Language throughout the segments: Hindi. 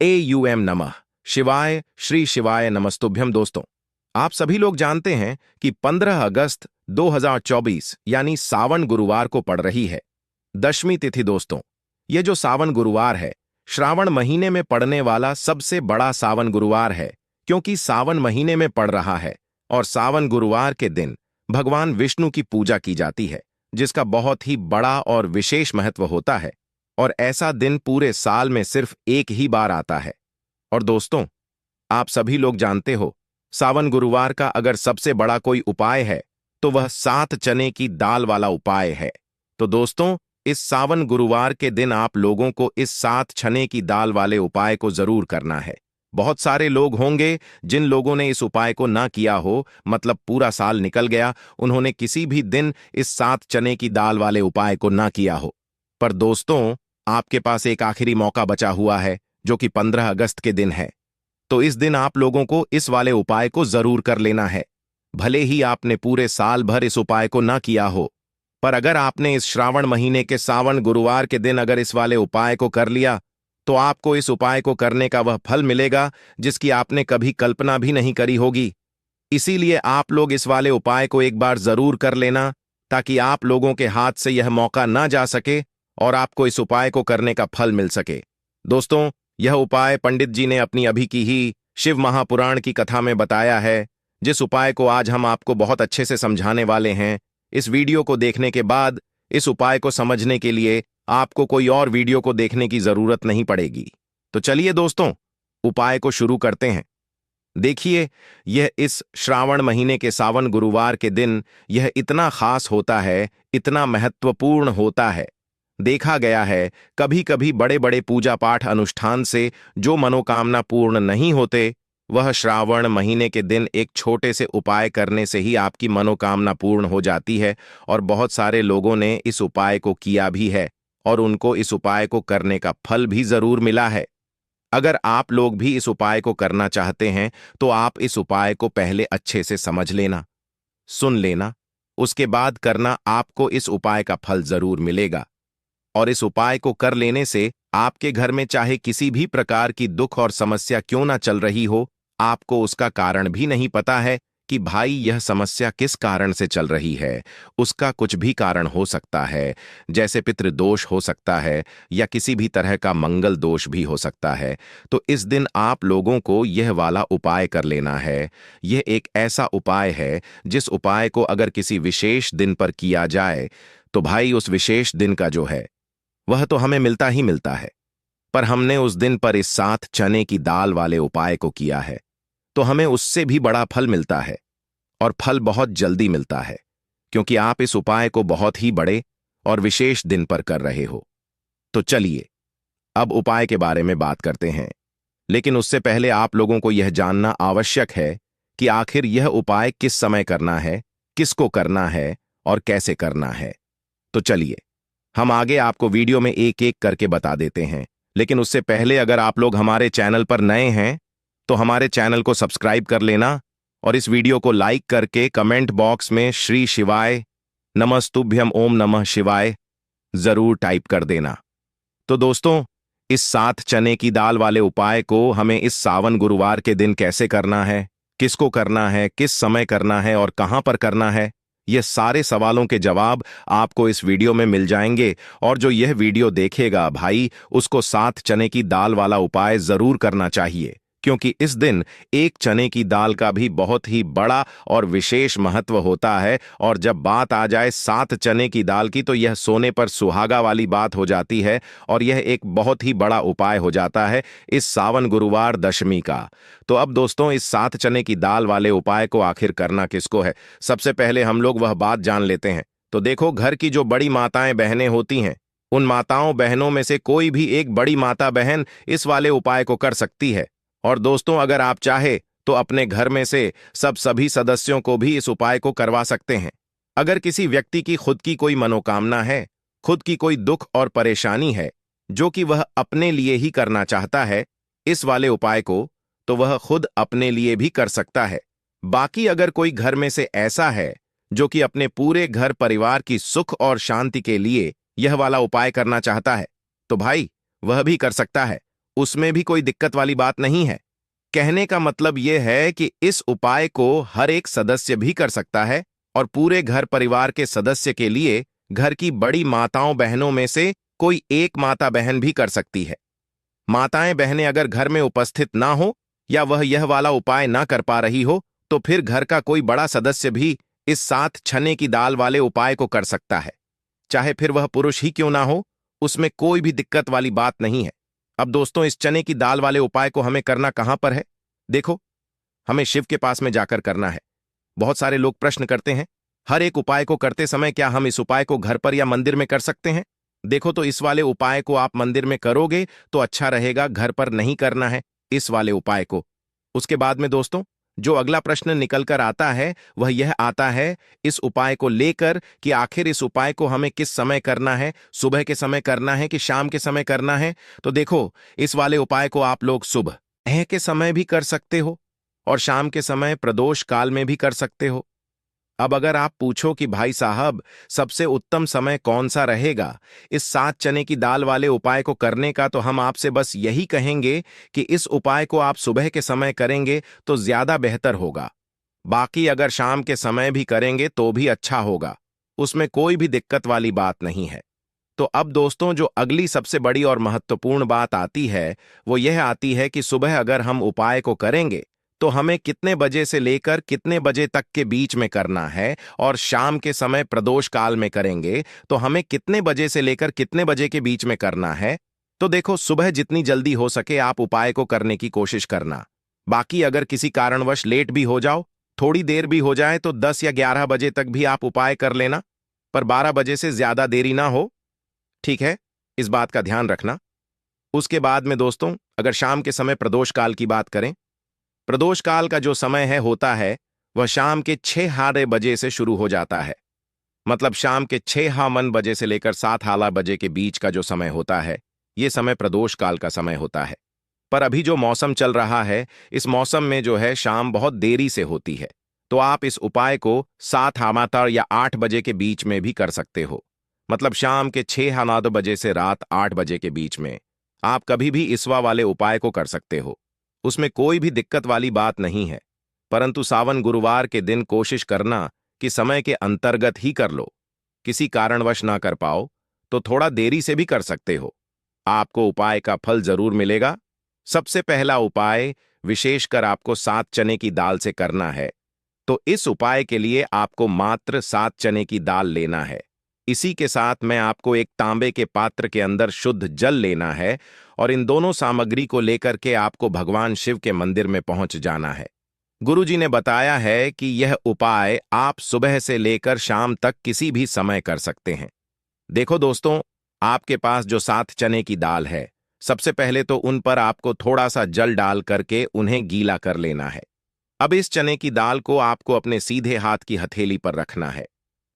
AUM नमः शिवाय श्री शिवाय नमस्तुभ्यम। दोस्तों, आप सभी लोग जानते हैं कि 15 अगस्त 2024 यानी सावन गुरुवार को पड़ रही है दशमी तिथि। दोस्तों, ये जो सावन गुरुवार है, श्रावण महीने में पड़ने वाला सबसे बड़ा सावन गुरुवार है, क्योंकि सावन महीने में पड़ रहा है और सावन गुरुवार के दिन भगवान विष्णु की पूजा की जाती है, जिसका बहुत ही बड़ा और विशेष महत्व होता है। और ऐसा दिन पूरे साल में सिर्फ एक ही बार आता है। और दोस्तों, आप सभी लोग जानते हो, सावन गुरुवार का अगर सबसे बड़ा कोई उपाय है तो वह 7 चने की दाल वाला उपाय है। तो दोस्तों, इस सावन गुरुवार के दिन आप लोगों को इस 7 चने की दाल वाले उपाय को जरूर करना है। बहुत सारे लोग होंगे जिन लोगों ने इस उपाय को ना किया हो, मतलब पूरा साल निकल गया, उन्होंने किसी भी दिन इस 7 चने की दाल वाले उपाय को ना किया हो। पर दोस्तों, आपके पास एक आखिरी मौका बचा हुआ है, जो कि 15 अगस्त के दिन है। तो इस दिन आप लोगों को इस वाले उपाय को जरूर कर लेना है। भले ही आपने पूरे साल भर इस उपाय को ना किया हो, पर अगर आपने इस श्रावण महीने के सावन गुरुवार के दिन अगर इस वाले उपाय को कर लिया, तो आपको इस उपाय को करने का वह फल मिलेगा जिसकी आपने कभी कल्पना भी नहीं करी होगी। इसीलिए आप लोग इस वाले उपाय को एक बार जरूर कर लेना, ताकि आप लोगों के हाथ से यह मौका ना जा सके और आपको इस उपाय को करने का फल मिल सके। दोस्तों, यह उपाय पंडित जी ने अपनी अभी की ही शिव महापुराण की कथा में बताया है, जिस उपाय को आज हम आपको बहुत अच्छे से समझाने वाले हैं। इस वीडियो को देखने के बाद इस उपाय को समझने के लिए आपको कोई और वीडियो को देखने की जरूरत नहीं पड़ेगी। तो चलिए दोस्तों, उपाय को शुरू करते हैं। देखिए, यह इस श्रावण महीने के सावन गुरुवार के दिन यह इतना खास होता है, इतना महत्वपूर्ण होता है। देखा गया है, कभी कभी बड़े बड़े पूजा पाठ अनुष्ठान से जो मनोकामना पूर्ण नहीं होते, वह श्रावण महीने के दिन एक छोटे से उपाय करने से ही आपकी मनोकामना पूर्ण हो जाती है। और बहुत सारे लोगों ने इस उपाय को किया भी है और उनको इस उपाय को करने का फल भी जरूर मिला है। अगर आप लोग भी इस उपाय को करना चाहते हैं, तो आप इस उपाय को पहले अच्छे से समझ लेना, सुन लेना, उसके बाद करना। आपको इस उपाय का फल जरूर मिलेगा। और इस उपाय को कर लेने से आपके घर में चाहे किसी भी प्रकार की दुख और समस्या क्यों ना चल रही हो, आपको उसका कारण भी नहीं पता है कि भाई यह समस्या किस कारण से चल रही है। उसका कुछ भी कारण हो सकता है, जैसे पितृदोष हो सकता है या किसी भी तरह का मंगल दोष भी हो सकता है। तो इस दिन आप लोगों को यह वाला उपाय कर लेना है। यह एक ऐसा उपाय है जिस उपाय को अगर किसी विशेष दिन पर किया जाए, तो भाई उस विशेष दिन का जो है वह तो हमें मिलता ही मिलता है। पर हमने उस दिन पर इस 7 चने की दाल वाले उपाय को किया है, तो हमें उससे भी बड़ा फल मिलता है। और फल बहुत जल्दी मिलता है, क्योंकि आप इस उपाय को बहुत ही बड़े और विशेष दिन पर कर रहे हो। तो चलिए, अब उपाय के बारे में बात करते हैं। लेकिन उससे पहले आप लोगों को यह जानना आवश्यक है कि आखिर यह उपाय किस समय करना है, किसको करना है और कैसे करना है। तो चलिए, हम आगे आपको वीडियो में एक एक करके बता देते हैं। लेकिन उससे पहले अगर आप लोग हमारे चैनल पर नए हैं, तो हमारे चैनल को सब्सक्राइब कर लेना और इस वीडियो को लाइक करके कमेंट बॉक्स में श्री शिवाय नमस्तुभ्यम ओम नमः शिवाय जरूर टाइप कर देना। तो दोस्तों, इस 7 चने की दाल वाले उपाय को हमें इस सावन गुरुवार के दिन कैसे करना है, किसको करना है, किस समय करना है और कहां पर करना है, ये सारे सवालों के जवाब आपको इस वीडियो में मिल जाएंगे। और जो यह वीडियो देखेगा भाई, उसको 7 चने की दाल वाला उपाय जरूर करना चाहिए, क्योंकि इस दिन एक चने की दाल का भी बहुत ही बड़ा और विशेष महत्व होता है। और जब बात आ जाए 7 चने की दाल की, तो यह सोने पर सुहागा वाली बात हो जाती है और यह एक बहुत ही बड़ा उपाय हो जाता है इस सावन गुरुवार दशमी का। तो अब दोस्तों, इस 7 चने की दाल वाले उपाय को आखिर करना किसको है, सबसे पहले हम लोग वह बात जान लेते हैं। तो देखो, घर की जो बड़ी माताएं बहनें होती हैं, उन माताओं बहनों में से कोई भी एक बड़ी माता बहन इस वाले उपाय को कर सकती है। और दोस्तों, अगर आप चाहे तो अपने घर में से सभी सदस्यों को भी इस उपाय को करवा सकते हैं। अगर किसी व्यक्ति की खुद की कोई मनोकामना है, खुद की कोई दुख और परेशानी है, जो कि वह अपने लिए ही करना चाहता है इस वाले उपाय को, तो वह खुद अपने लिए भी कर सकता है। बाकी अगर कोई घर में से ऐसा है जो कि अपने पूरे घर परिवार की सुख और शांति के लिए यह वाला उपाय करना चाहता है, तो भाई वह भी कर सकता है। उसमें भी कोई दिक्कत वाली बात नहीं है। कहने का मतलब यह है कि इस उपाय को हर एक सदस्य भी कर सकता है और पूरे घर परिवार के सदस्य के लिए घर की बड़ी माताओं बहनों में से कोई एक माता बहन भी कर सकती है। माताएं बहनें अगर घर में उपस्थित ना हो या वह यह वाला उपाय ना कर पा रही हो तो फिर घर का कोई बड़ा सदस्य भी इस 7 चने की दाल वाले उपाय को कर सकता है, चाहे फिर वह पुरुष ही क्यों ना हो। उसमें कोई भी दिक्कत वाली बात नहीं है। अब दोस्तों, इस चने की दाल वाले उपाय को हमें करना कहां पर है? देखो, हमें शिव के पास में जाकर करना है। बहुत सारे लोग प्रश्न करते हैं, हर एक उपाय को करते समय क्या हम इस उपाय को घर पर या मंदिर में कर सकते हैं? देखो, तो इस वाले उपाय को आप मंदिर में करोगे तो अच्छा रहेगा, घर पर नहीं करना है इस वाले उपाय को। उसके बाद में दोस्तों, जो अगला प्रश्न निकल कर आता है वह यह आता है इस उपाय को लेकर कि आखिर इस उपाय को हमें किस समय करना है, सुबह के समय करना है कि शाम के समय करना है? तो देखो, इस वाले उपाय को आप लोग सुबह के समय भी कर सकते हो और शाम के समय प्रदोष काल में भी कर सकते हो। अब अगर आप पूछो कि भाई साहब, सबसे उत्तम समय कौन सा रहेगा इस 7 चने की दाल वाले उपाय को करने का, तो हम आपसे बस यही कहेंगे कि इस उपाय को आप सुबह के समय करेंगे तो ज्यादा बेहतर होगा। बाकी अगर शाम के समय भी करेंगे तो भी अच्छा होगा, उसमें कोई भी दिक्कत वाली बात नहीं है। तो अब दोस्तों, जो अगली सबसे बड़ी और महत्वपूर्ण बात आती है वो यह आती है कि सुबह अगर हम उपाय को करेंगे तो हमें कितने बजे से लेकर कितने बजे तक के बीच में करना है, और शाम के समय प्रदोष काल में करेंगे तो हमें कितने बजे से लेकर कितने बजे के बीच में करना है। तो देखो, सुबह जितनी जल्दी हो सके आप उपाय को करने की कोशिश करना। बाकी अगर किसी कारणवश लेट भी हो जाओ, थोड़ी देर भी हो जाए, तो 10 या 11 बजे तक भी आप उपाय कर लेना, पर 12 बजे से ज्यादा देरी ना हो, ठीक है? इस बात का ध्यान रखना। उसके बाद में दोस्तों, अगर शाम के समय प्रदोष काल की बात करें, प्रदोष काल का जो समय है होता है वह शाम के 6:30 बजे से शुरू हो जाता है। मतलब शाम के 6 बजे से लेकर 7 बजे के बीच का जो समय होता है, यह समय प्रदोष काल का समय होता है। पर अभी जो मौसम चल रहा है, इस मौसम में जो है शाम बहुत देरी से होती है, तो आप इस उपाय को 7 या 8 बजे के बीच में भी कर सकते हो। मतलब शाम के 6 बजे से रात 8 बजे के बीच में आप कभी भी इसवा वाले उपाय को कर सकते हो, उसमें कोई भी दिक्कत वाली बात नहीं है। परंतु सावन गुरुवार के दिन कोशिश करना कि समय के अंतर्गत ही कर लो। किसी कारणवश ना कर पाओ तो थोड़ा देरी से भी कर सकते हो, आपको उपाय का फल जरूर मिलेगा। सबसे पहला उपाय विशेषकर आपको 7 चने की दाल से करना है, तो इस उपाय के लिए आपको मात्र 7 चने की दाल लेना है। इसी के साथ में आपको एक तांबे के पात्र के अंदर शुद्ध जल लेना है और इन दोनों सामग्री को लेकर के आपको भगवान शिव के मंदिर में पहुंच जाना है। गुरुजी ने बताया है कि यह उपाय आप सुबह से लेकर शाम तक किसी भी समय कर सकते हैं। देखो दोस्तों, आपके पास जो 7 चने की दाल है, सबसे पहले तो उन पर आपको थोड़ा सा जल डाल करके उन्हें गीला कर लेना है। अब इस चने की दाल को आपको अपने सीधे हाथ की हथेली पर रखना है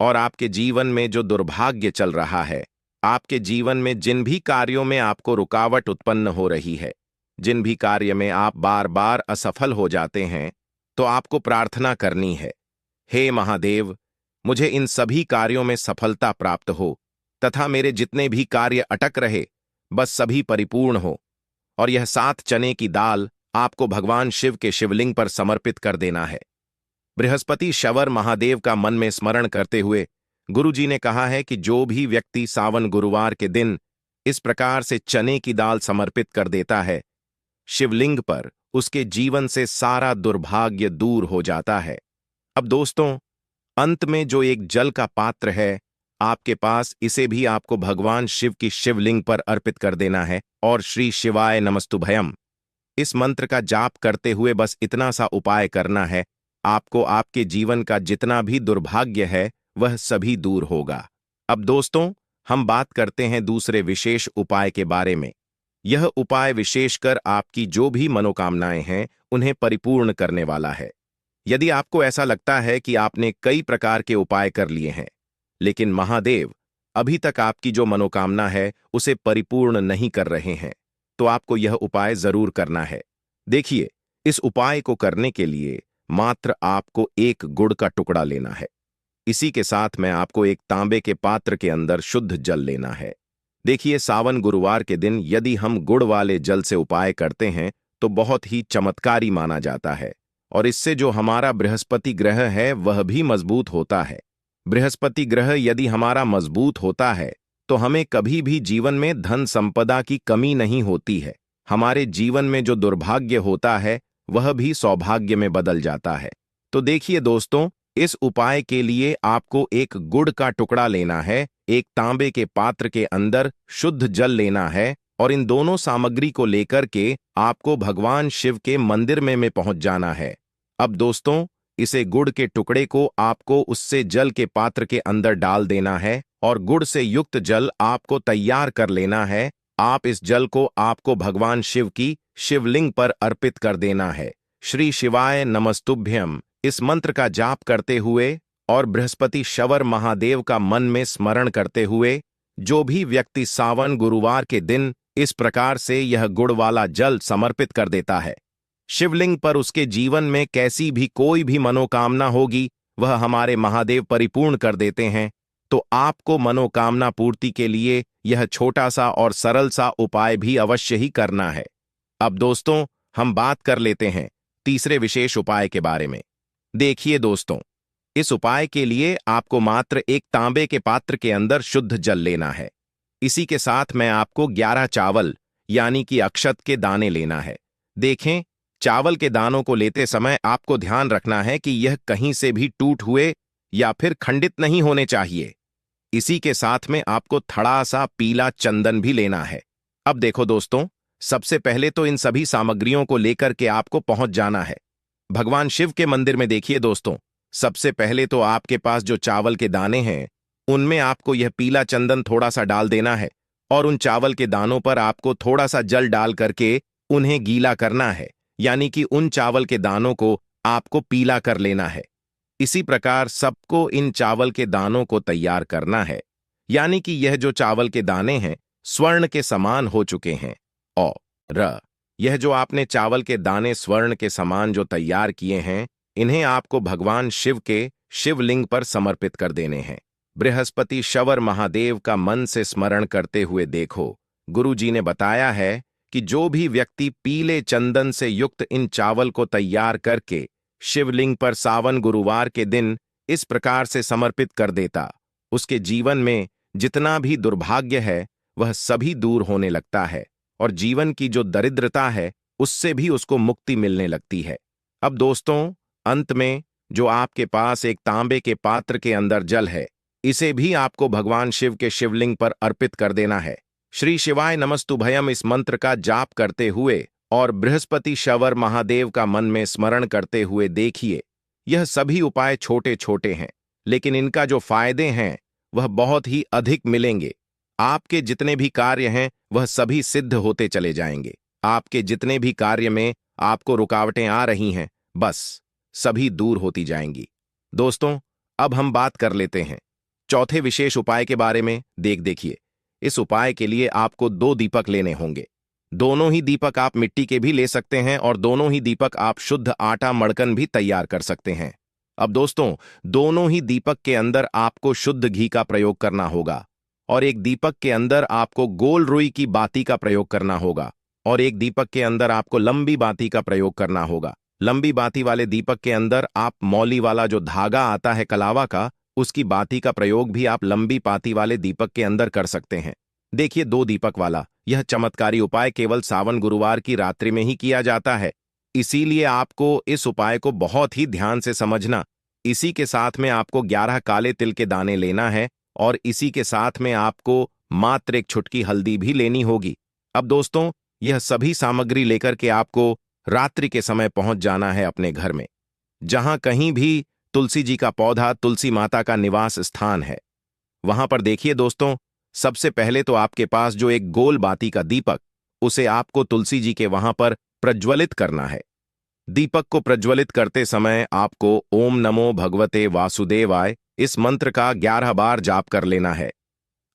और आपके जीवन में जो दुर्भाग्य चल रहा है, आपके जीवन में जिन भी कार्यों में आपको रुकावट उत्पन्न हो रही है, जिन भी कार्य में आप बार बार असफल हो जाते हैं, तो आपको प्रार्थना करनी है, हे महादेव, मुझे इन सभी कार्यों में सफलता प्राप्त हो तथा मेरे जितने भी कार्य अटक रहे बस सभी परिपूर्ण हो। और यह 7 चने की दाल आपको भगवान शिव के शिवलिंग पर समर्पित कर देना है। बृहस्पति शवर महादेव का मन में स्मरण करते हुए गुरुजी ने कहा है कि जो भी व्यक्ति सावन गुरुवार के दिन इस प्रकार से चने की दाल समर्पित कर देता है शिवलिंग पर, उसके जीवन से सारा दुर्भाग्य दूर हो जाता है। अब दोस्तों, अंत में जो एक जल का पात्र है आपके पास, इसे भी आपको भगवान शिव की शिवलिंग पर अर्पित कर देना है और श्री शिवाय नमस्तुभयम इस मंत्र का जाप करते हुए बस इतना सा उपाय करना है, आपको आपके जीवन का जितना भी दुर्भाग्य है वह सभी दूर होगा। अब दोस्तों, हम बात करते हैं दूसरे विशेष उपाय के बारे में। यह उपाय विशेषकर आपकी जो भी मनोकामनाएं हैं उन्हें परिपूर्ण करने वाला है। यदि आपको ऐसा लगता है कि आपने कई प्रकार के उपाय कर लिए हैं लेकिन महादेव अभी तक आपकी जो मनोकामना है उसे परिपूर्ण नहीं कर रहे हैं, तो आपको यह उपाय जरूर करना है। देखिए, इस उपाय को करने के लिए मात्र आपको एक गुड़ का टुकड़ा लेना है। इसी के साथ में आपको एक तांबे के पात्र के अंदर शुद्ध जल लेना है। देखिए, सावन गुरुवार के दिन यदि हम गुड़ वाले जल से उपाय करते हैं तो बहुत ही चमत्कारी माना जाता है, और इससे जो हमारा बृहस्पति ग्रह है वह भी मजबूत होता है। बृहस्पति ग्रह यदि हमारा मजबूत होता है तो हमें कभी भी जीवन में धन संपदा की कमी नहीं होती है। हमारे जीवन में जो दुर्भाग्य होता है वह भी सौभाग्य में बदल जाता है। तो देखिए दोस्तों, इस उपाय के लिए आपको एक गुड़ का टुकड़ा लेना है, एक तांबे के पात्र के अंदर शुद्ध जल लेना है, और इन दोनों सामग्री को लेकर के आपको भगवान शिव के मंदिर में पहुंच जाना है। अब दोस्तों, इसे गुड़ के टुकड़े को आपको उससे जल के पात्र के अंदर डाल देना है और गुड़ से युक्त जल आपको तैयार कर लेना है। आप इस जल को आपको भगवान शिव की शिवलिंग पर अर्पित कर देना है। श्री शिवाय नमस्तुभ्यम इस मंत्र का जाप करते हुए और बृहस्पति शवर महादेव का मन में स्मरण करते हुए जो भी व्यक्ति सावन गुरुवार के दिन इस प्रकार से यह गुड़ वाला जल समर्पित कर देता है शिवलिंग पर, उसके जीवन में कैसी भी कोई भी मनोकामना होगी वह हमारे महादेव परिपूर्ण कर देते हैं। तो आपको मनोकामना पूर्ति के लिए यह छोटा सा और सरल सा उपाय भी अवश्य ही करना है। अब दोस्तों, हम बात कर लेते हैं तीसरे विशेष उपाय के बारे में। देखिए दोस्तों, इस उपाय के लिए आपको मात्र एक तांबे के पात्र के अंदर शुद्ध जल लेना है। इसी के साथ मैं आपको 11 चावल यानी कि अक्षत के दाने लेना है। देखें, चावल के दानों को लेते समय आपको ध्यान रखना है कि यह कहीं से भी टूट हुए या फिर खंडित नहीं होने चाहिए। इसी के साथ में आपको थोड़ा सा पीला चंदन भी लेना है। अब देखो दोस्तों, सबसे पहले तो इन सभी सामग्रियों को लेकर के आपको पहुंच जाना है भगवान शिव के मंदिर में। देखिए दोस्तों, सबसे पहले तो आपके पास जो चावल के दाने हैं उनमें आपको यह पीला चंदन थोड़ा सा डाल देना है, और उन चावल के दानों पर आपको थोड़ा सा जल डाल करके उन्हें गीला करना है, यानी कि उन चावल के दानों को आपको पीला कर लेना है। इसी प्रकार सबको इन चावल के दानों को तैयार करना है, यानी कि यह जो चावल के दाने हैं स्वर्ण के समान हो चुके हैं। और यह जो आपने चावल के दाने स्वर्ण के समान जो तैयार किए हैं, इन्हें आपको भगवान शिव के शिवलिंग पर समर्पित कर देने हैं। बृहस्पति शवर महादेव का मन से स्मरण करते हुए देखो, गुरु जी ने बताया है कि जो भी व्यक्ति पीले चंदन से युक्त इन चावल को तैयार करके शिवलिंग पर सावन गुरुवार के दिन इस प्रकार से समर्पित कर देता, उसके जीवन में जितना भी दुर्भाग्य है वह सभी दूर होने लगता है, और जीवन की जो दरिद्रता है उससे भी उसको मुक्ति मिलने लगती है। अब दोस्तों, अंत में जो आपके पास एक तांबे के पात्र के अंदर जल है, इसे भी आपको भगवान शिव के शिवलिंग पर अर्पित कर देना है। श्री शिवाय नमस्तुभयम इस मंत्र का जाप करते हुए और बृहस्पति शवर महादेव का मन में स्मरण करते हुए देखिए, यह सभी उपाय छोटे छोटे हैं, लेकिन इनका जो फायदे हैं वह बहुत ही अधिक मिलेंगे। आपके जितने भी कार्य हैं वह सभी सिद्ध होते चले जाएंगे। आपके जितने भी कार्य में आपको रुकावटें आ रही हैं, बस सभी दूर होती जाएंगी। दोस्तों, अब हम बात कर लेते हैं चौथे विशेष उपाय के बारे में। देखिए, इस उपाय के लिए आपको 2 दीपक लेने होंगे। दोनों ही दीपक आप मिट्टी के भी ले सकते हैं और दोनों ही दीपक आप शुद्ध आटा मड़कन भी तैयार कर सकते हैं। अब दोस्तों, दोनों ही दीपक के अंदर आपको शुद्ध घी का प्रयोग करना होगा, और एक दीपक के अंदर आपको गोल रुई की बाती का प्रयोग करना होगा, और एक दीपक के अंदर आपको लंबी बाती का प्रयोग करना होगा। लंबी बाती वाले दीपक के अंदर आप मौली वाला जो धागा आता है कलावा का, उसकी बाती का प्रयोग भी आप लंबी बाती वाले दीपक के अंदर कर सकते हैं। देखिए, 2 दीपक वाला यह चमत्कारी उपाय केवल सावन गुरुवार की रात्रि में ही किया जाता है, इसीलिए आपको इस उपाय को बहुत ही ध्यान से समझना। इसी के साथ में आपको 11 काले तिल के दाने लेना है, और इसी के साथ में आपको मात्र एक छुटकी हल्दी भी लेनी होगी। अब दोस्तों, यह सभी सामग्री लेकर के आपको रात्रि के समय पहुंच जाना है अपने घर में, जहां कहीं भी तुलसी जी का पौधा, तुलसी माता का निवास स्थान है, वहां पर देखिए दोस्तों, सबसे पहले तो आपके पास जो एक गोल बाती का दीपक, उसे आपको तुलसी जी के वहां पर प्रज्वलित करना है। दीपक को प्रज्वलित करते समय आपको ओम नमो भगवते वासुदेवाय इस मंत्र का 11 बार जाप कर लेना है।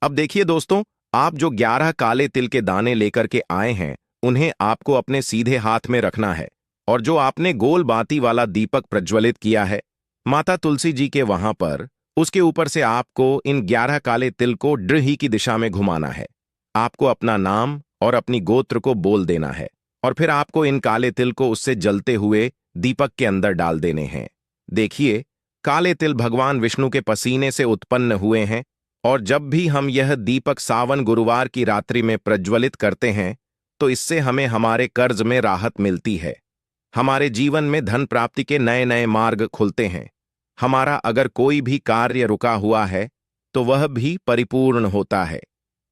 अब देखिए दोस्तों, आप जो 11 काले तिल के दाने लेकर के आए हैं उन्हें आपको अपने सीधे हाथ में रखना है, और जो आपने गोल बाती वाला दीपक प्रज्वलित किया है माता तुलसी जी के वहां पर, उसके ऊपर से आपको इन 11 काले तिल को ड्रही की दिशा में घुमाना है। आपको अपना नाम और अपनी गोत्र को बोल देना है और फिर आपको इन काले तिल को उससे जलते हुए दीपक के अंदर डाल देने हैं। देखिए, काले तिल भगवान विष्णु के पसीने से उत्पन्न हुए हैं और जब भी हम यह दीपक सावन गुरुवार की रात्रि में प्रज्वलित करते हैं तो इससे हमें हमारे कर्ज में राहत मिलती है, हमारे जीवन में धन प्राप्ति के नए नए मार्ग खुलते हैं, हमारा अगर कोई भी कार्य रुका हुआ है तो वह भी परिपूर्ण होता है।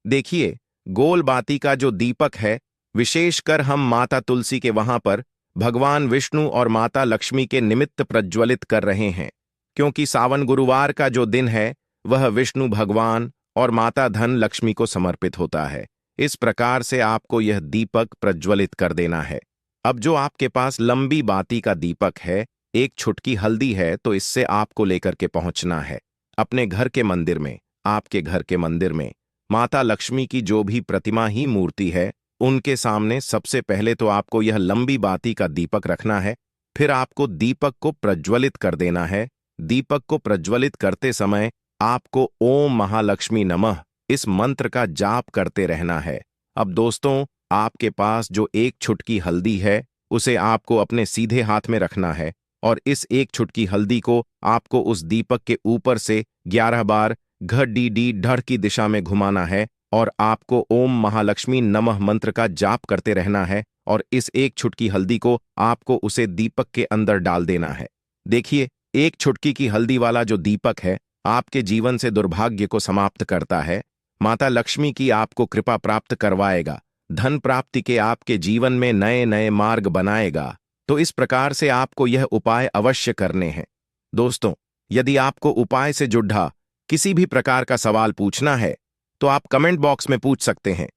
देखिए, गोल बाती का जो दीपक है, विशेषकर हम माता तुलसी के वहां पर भगवान विष्णु और माता लक्ष्मी के निमित्त प्रज्वलित कर रहे हैं, क्योंकि सावन गुरुवार का जो दिन है वह विष्णु भगवान और माता धन लक्ष्मी को समर्पित होता है। इस प्रकार से आपको यह दीपक प्रज्वलित कर देना है। अब जो आपके पास लंबी बाती का दीपक है, एक छुटकी हल्दी है, तो इससे आपको लेकर के पहुंचना है अपने घर के मंदिर में। आपके घर के मंदिर में माता लक्ष्मी की जो भी प्रतिमा ही मूर्ति है, उनके सामने सबसे पहले तो आपको यह लंबी बाती का दीपक रखना है। फिर आपको दीपक को प्रज्वलित कर देना है। दीपक को प्रज्वलित करते समय आपको ओम महालक्ष्मी नमः इस मंत्र का जाप करते रहना है। अब दोस्तों, आपके पास जो एक छुटकी हल्दी है उसे आपको अपने सीधे हाथ में रखना है और इस एक छुटकी हल्दी को आपको उस दीपक के ऊपर से 11 बार घ डी डी ढड़ की दिशा में घुमाना है और आपको ओम महालक्ष्मी नमः मंत्र का जाप करते रहना है और इस एक छुटकी हल्दी को आपको उसे दीपक के अंदर डाल देना है। देखिए, एक छुटकी की हल्दी वाला जो दीपक है आपके जीवन से दुर्भाग्य को समाप्त करता है, माता लक्ष्मी की आपको कृपा प्राप्त करवाएगा, धन प्राप्ति के आपके जीवन में नए नए मार्ग बनाएगा। तो इस प्रकार से आपको यह उपाय अवश्य करने हैं। दोस्तों, यदि आपको उपाय से जुड़ा किसी भी प्रकार का सवाल पूछना है तो आप कमेंट बॉक्स में पूछ सकते हैं।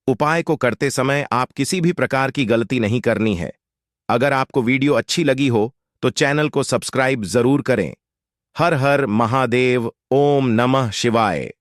उपाय को करते समय आप किसी भी प्रकार की गलती नहीं करनी है। अगर आपको वीडियो अच्छी लगी हो तो चैनल को सब्सक्राइब जरूर करें। हर हर महादेव, ओम नमः शिवाय।